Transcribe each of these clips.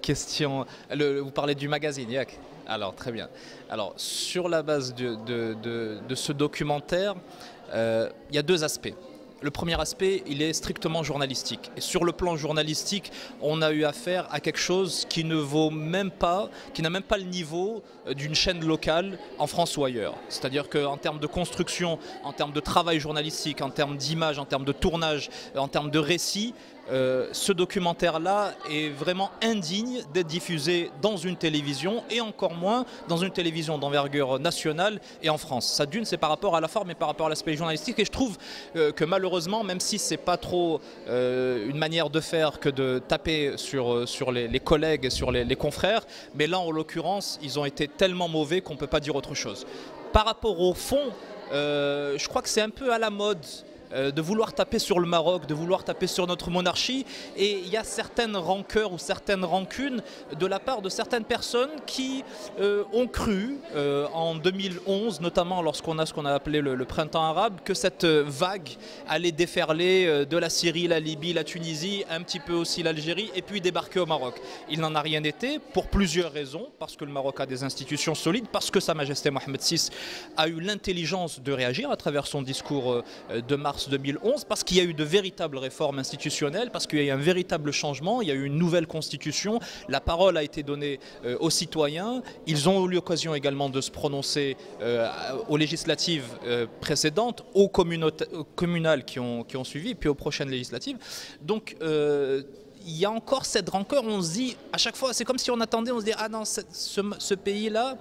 Question. Vous parlez du magazine, Yak. Alors, très bien. Alors, sur la base de ce documentaire, il y a deux aspects. Le premier aspect, il est strictement journalistique. Et sur le plan journalistique, on a eu affaire à quelque chose qui ne vaut même pas, qui n'a même pas le niveau d'une chaîne locale en France ou ailleurs. C'est-à-dire qu'en termes de construction, en termes de travail journalistique, en termes d'image, en termes de tournage, en termes de récit, ce documentaire-là est vraiment indigne d'être diffusé dans une télévision et encore moins dans une télévision d'envergure nationale et en France. Ça d'une, c'est par rapport à la forme et par rapport à l'aspect journalistique et je trouve que malheureusement, même si c'est pas trop une manière de faire que de taper sur les collègues, sur les confrères, mais là en l'occurrence, ils ont été tellement mauvais qu'on ne peut pas dire autre chose. Par rapport au fond, je crois que c'est un peu à la mode de vouloir taper sur le Maroc, de vouloir taper sur notre monarchie et il y a certaines rancœurs ou certaines rancunes de la part de certaines personnes qui ont cru en 2011, notamment lorsqu'on a ce qu'on a appelé le printemps arabe, que cette vague allait déferler de la Syrie, la Libye, la Tunisie, un petit peu aussi l'Algérie et puis débarquer au Maroc. Il n'en a rien été pour plusieurs raisons, parce que le Maroc a des institutions solides, parce que Sa Majesté Mohamed VI a eu l'intelligence de réagir à travers son discours de mars 2011, parce qu'il y a eu de véritables réformes institutionnelles, parce qu'il y a eu un véritable changement, il y a eu une nouvelle constitution, la parole a été donnée aux citoyens, ils ont eu l'occasion également de se prononcer aux législatives précédentes, aux communales qui ont suivi, puis aux prochaines législatives. Donc il y a encore cette rancœur, on se dit, à chaque fois, c'est comme si on attendait, on se dit, ah non, ce pays-là,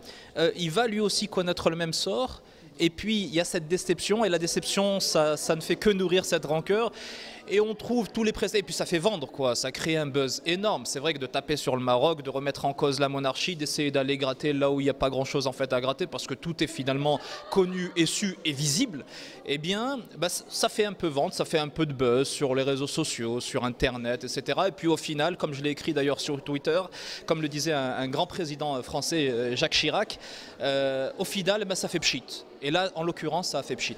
il va lui aussi connaître le même sort. Et puis il y a cette déception, et la déception, ça ne fait que nourrir cette rancœur. Et on trouve tous les précédents, et puis ça fait vendre quoi, ça crée un buzz énorme. C'est vrai que de taper sur le Maroc, de remettre en cause la monarchie, d'essayer d'aller gratter là où il n'y a pas grand chose en fait à gratter, parce que tout est finalement connu et su et visible, eh bien ça fait un peu vendre, ça fait un peu de buzz sur les réseaux sociaux, sur internet, etc. Et puis au final, comme je l'ai écrit d'ailleurs sur Twitter, comme le disait un grand président français, Jacques Chirac, au final ça fait pchit. Et là en l'occurrence ça a fait pchit.